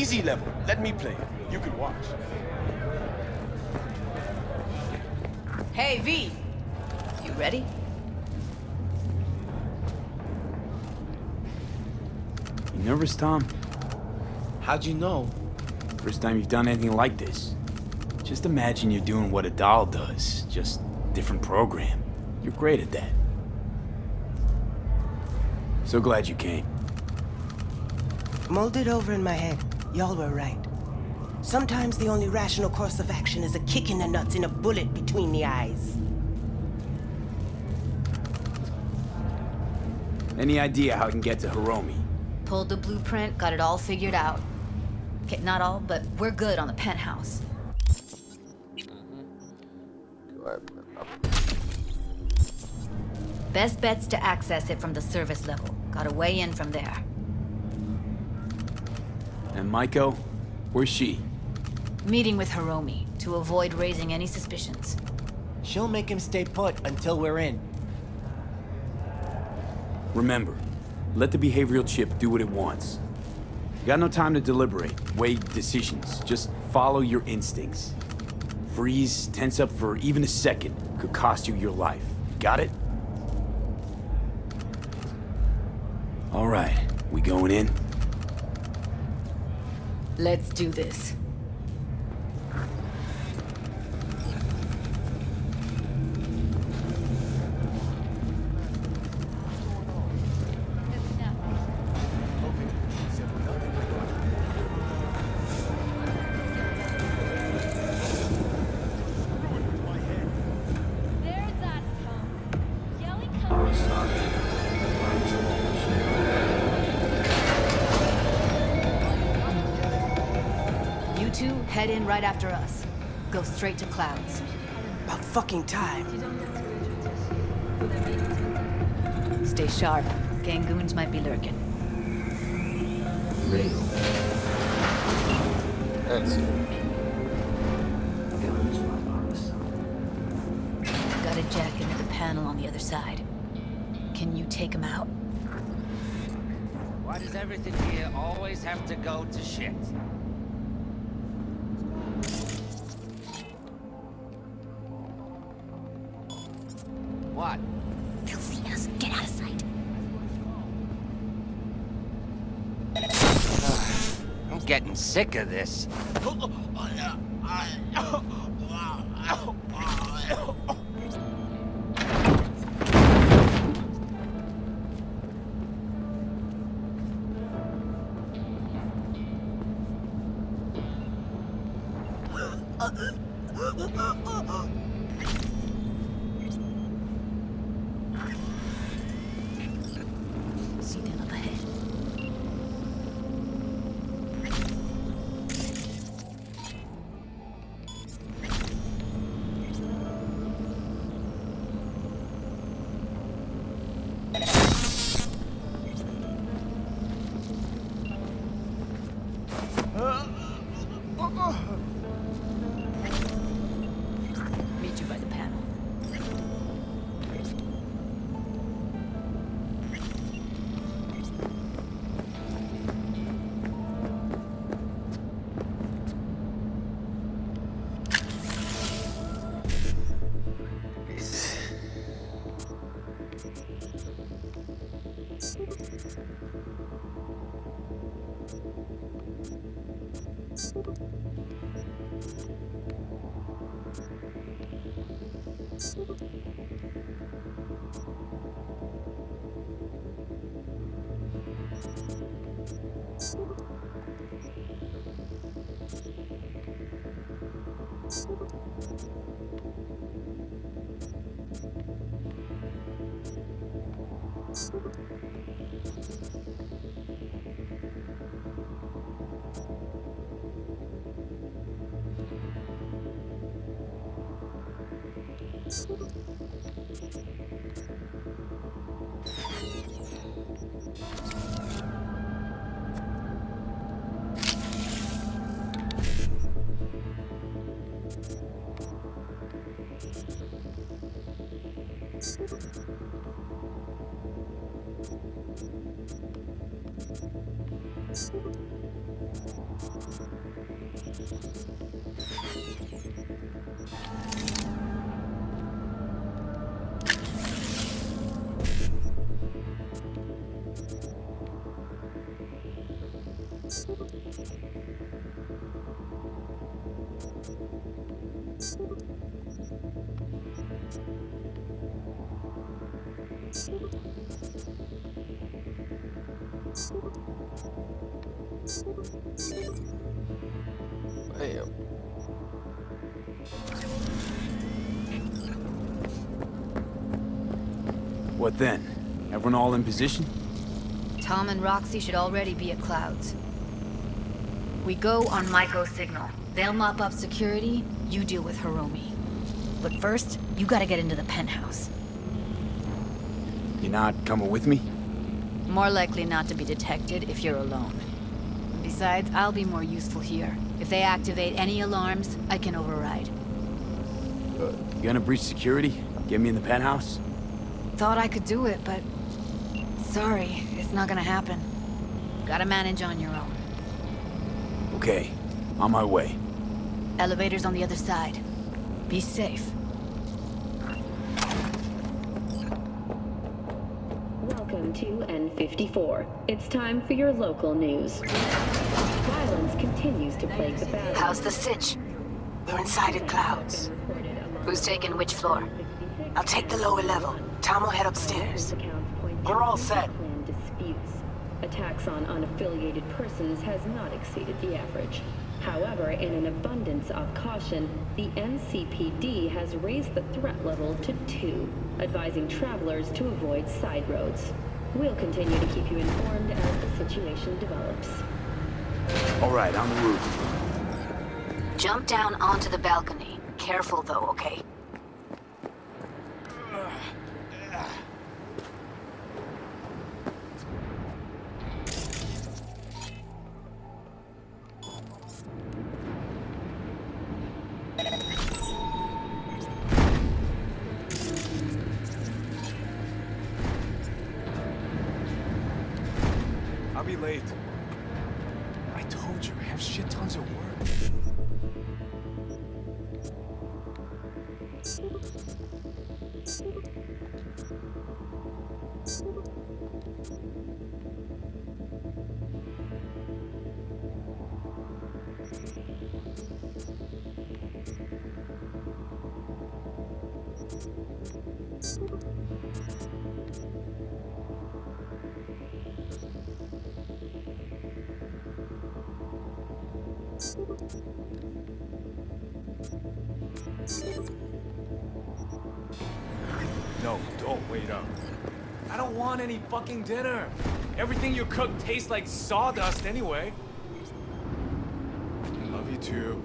easy level. Let me play it. You can watch. Hey, V. You ready? You nervous, Tom? How'd you know? First time you've done anything like this. Just imagine you're doing what a doll does, just different program. You're great at that. So glad you came. Mulled it over in my head. Y'all were right. Sometimes the only rational course of action is a kick in the nuts and a bullet between the eyes. Any idea how I can get to Hiromi? Pulled the blueprint, got it all figured out. Okay, not all, but we're good on the penthouse. Best bet's to access it from the service level. Got a way in from there. And Maiko? Where's she? Meeting with Hiromi to avoid raising any suspicions. She'll make him stay put until we're in. Remember, let the behavioral chip do what it wants. You got no time to deliberate, weigh decisions. Just follow your instincts. Freeze, tense up for even a second could cost you your life. Got it? All right, we going in? Let's do this. Head in right after us. Go straight to Clouds. About fucking time. Stay sharp. Gangoons might be lurking. Got a jack into the panel on the other side. Can you take him out? Why does everything here always have to go to shit? What? They'll see us. Get out of sight. I'm getting sick of this. See them up ahead. Meet you by the panel. Damn. What then? Everyone all in position? Tom and Roxy should already be at Clouds. We go on Maiko's signal. They'll mop up security, you deal with Hiromi. But first, you gotta get into the penthouse. You're not coming with me? More likely not to be detected if you're alone. Besides, I'll be more useful here. If they activate any alarms, I can override. You gonna breach security? Get me in the penthouse? Thought I could do it, but... sorry, it's not gonna happen. Gotta manage on your own. Okay, on my way. Elevator's on the other side. Be safe. Welcome to N54. It's time for your local news. Violence continues to plague the battle. How's the sitch? We're inside at Clouds. Who's taking which floor? I'll take the lower level. Tom will head upstairs. We're all set. Disputes. Attacks on unaffiliated persons has not exceeded the average. However, in an abundance of caution, the NCPD has raised the threat level to 2, advising travelers to avoid side roads. We'll continue to keep you informed as the situation develops. All right, on the roof. Jump down onto the balcony. Careful though, okay? I'll be late. I told you, I have shit tons of work. No, don't wait up. I don't want any fucking dinner. Everything you cook tastes like sawdust anyway. Love you too.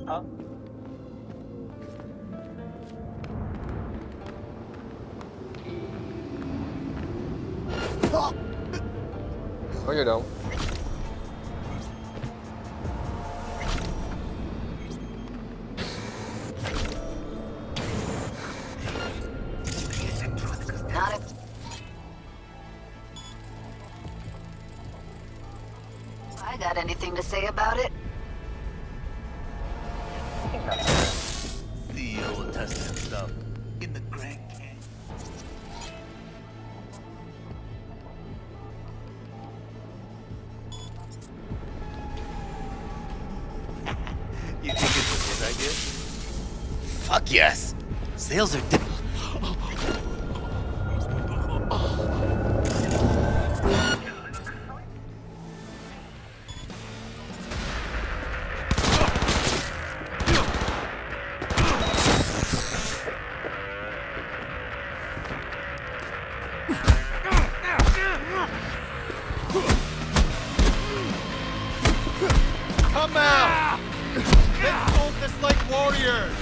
Huh? Oh, you don't. Not if... I got anything to say about it? CEO will test himself in the Grand Canyon. You think it's a good idea? Fuck yes. Sales are down. Come out! Let's focus like warriors!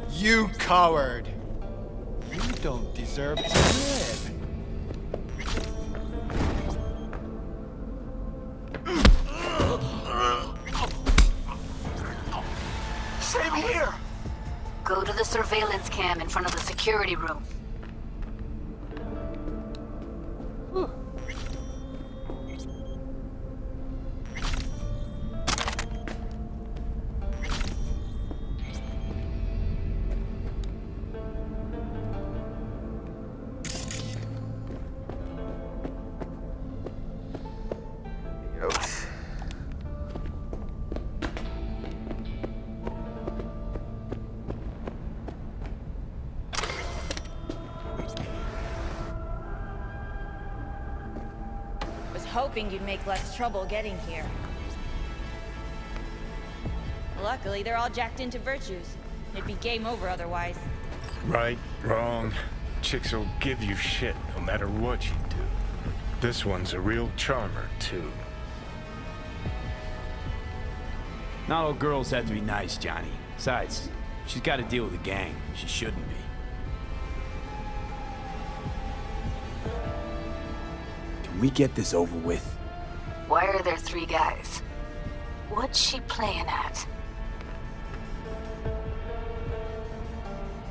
You coward! You don't deserve to live. Same here! Go to the surveillance cam in front of the security room. Hoping you'd make less trouble getting here. Luckily, they're all jacked into virtues. It'd be game over otherwise. Right, wrong. Chicks will give you shit no matter what you do. This one's a real charmer, too. Not all girls have to be nice, Johnny. Besides, she's got to deal with a gang. She shouldn't be. Can we get this over with? Why are there 3 guys? What's she playing at?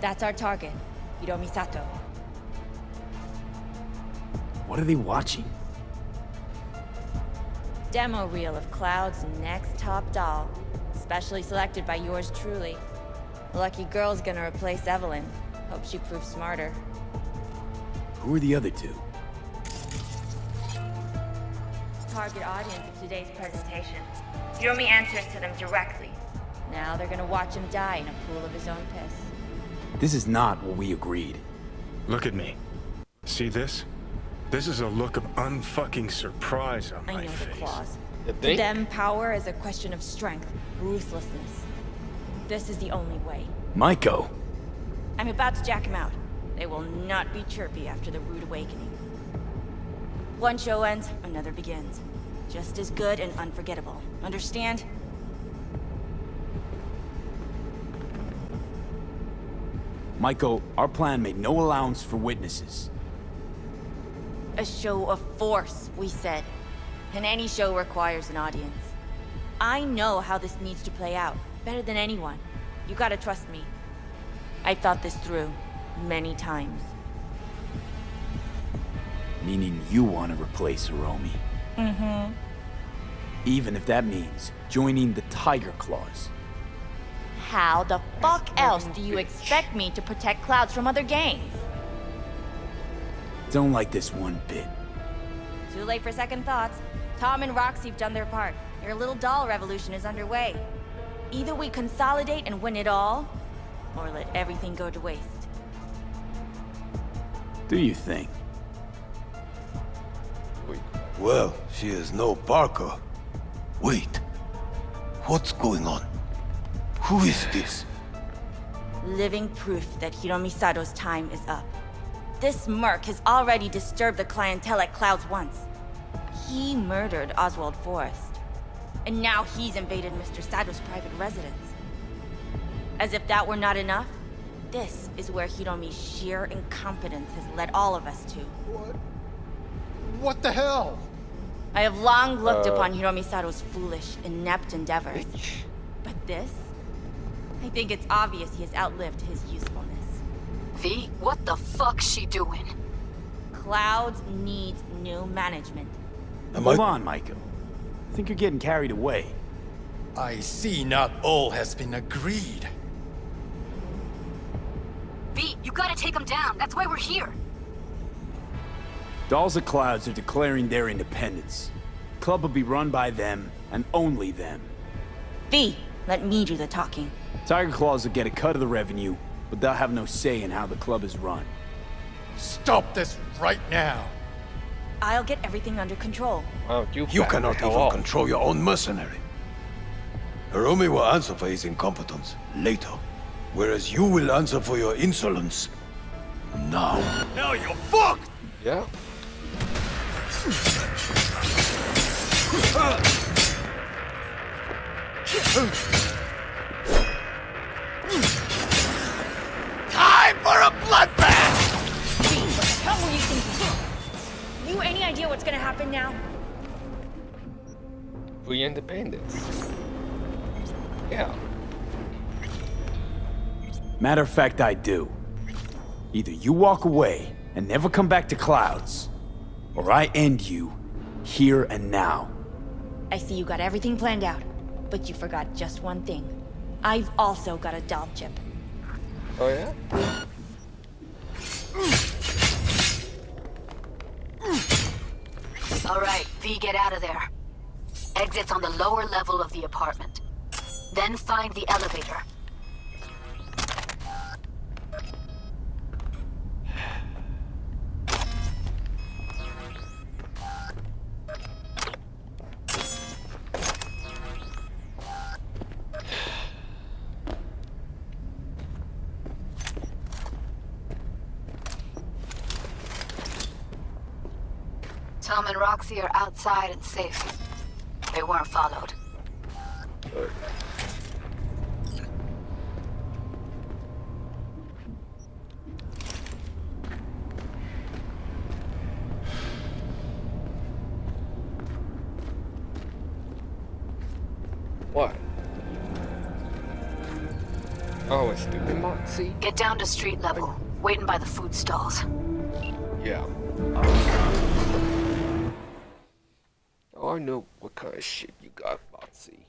That's our target, Hiromi Sato. What are they watching? Demo reel of Cloud's next top doll, specially selected by yours truly. Lucky girl's gonna replace Evelyn. Hope she proves smarter. Who are the other 2? Target audience of today's presentation. Hiromi answers to them directly. Now they're gonna watch him die in a pool of his own piss. This is not what we agreed. Look at me. See this? This is a look of unfucking surprise on my I know face. the claws. To them, power is a question of strength, ruthlessness. This is the only way. Maiko! I'm about to jack him out. They will not be chirpy after the rude awakening. One show ends, another begins. Just as good and unforgettable. Understand? Maiko, our plan made no allowance for witnesses. A show of force, we said. And any show requires an audience. I know how this needs to play out, better than anyone. You gotta trust me. I've thought this through, many times. Meaning you want to replace Hiromi. Mm-hmm. Even if that means joining the Tiger Claws. How the fuck else do you expect me to protect Clouds from other gangs? Don't like this one bit. Too late for second thoughts. Tom and Roxy've done their part. Your little doll revolution is underway. Either we consolidate and win it all, or let everything go to waste. Do you think? Well, she is no Parker. Wait. What's going on? Who is this? Living proof that Hiromi Sato's time is up. This merc has already disturbed the clientele at Clouds once. He murdered Oswald Forrest. And now he's invaded Mr. Sato's private residence. As if that were not enough, this is where Hiromi's sheer incompetence has led all of us to. What the hell? I have long looked upon Hiromi Sato's foolish, inept endeavors. But this? I think it's obvious he has outlived his usefulness. V, what the fuck's she doing? Clouds needs new management. Hold on, Maiko. I think you're getting carried away. I see not all has been agreed. V, you gotta take take them down. That's why we're here. Dolls of Clouds are declaring their independence. Club will be run by them, and only them. V, let me do the talking. Tiger Claws will get a cut of the revenue, but they'll have no say in how the club is run. Stop this right now. I'll get everything under control. Wow, You cannot even control your own mercenary. Hiromi will answer for his incompetence later, whereas you will answer for your insolence now. Now you're fucked! Yeah. Time for a bloodbath! What the hell were you thinking? You any idea what's gonna happen now? Free independence. Yeah. Matter of fact, I do. Either you walk away and never come back to Clouds, or I end you here and now. I see you got everything planned out, but you forgot just one thing. I've also got a doll chip. Oh yeah? All right, V, get out of there. Exit's on the lower level of the apartment. Then find the elevator. Tom and Roxy are outside and safe. They weren't followed. What? Oh, it's stupid Moxie. Get down to street level, waiting by the food stalls. Yeah. Oh, I know what kind of shit you got, Moxie.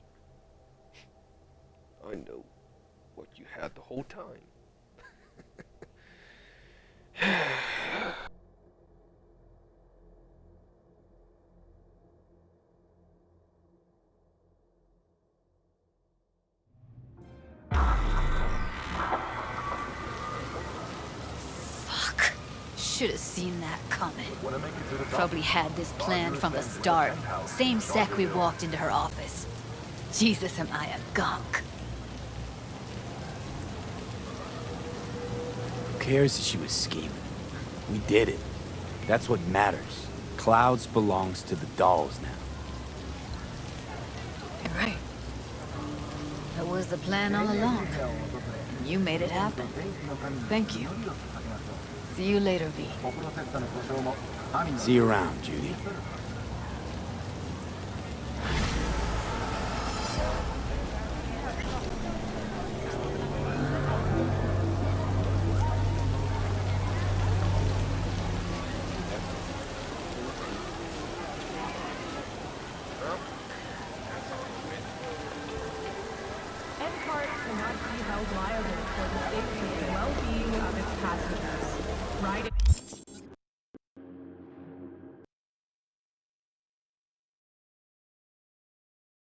I know what you had the whole time. Fuck. Should have seen that coming. Probably had this planned from the start. Same sec we walked into her office. Jesus, am I a gunk. Who cares if she was scheming? We did it. That's what matters. Clouds belongs to the dolls now. You're right. That was the plan all along. And you made it happen. Thank you. See you later, V. See you around, Judy. Cannot be held liable for the safety and well-being of its passengers. Riding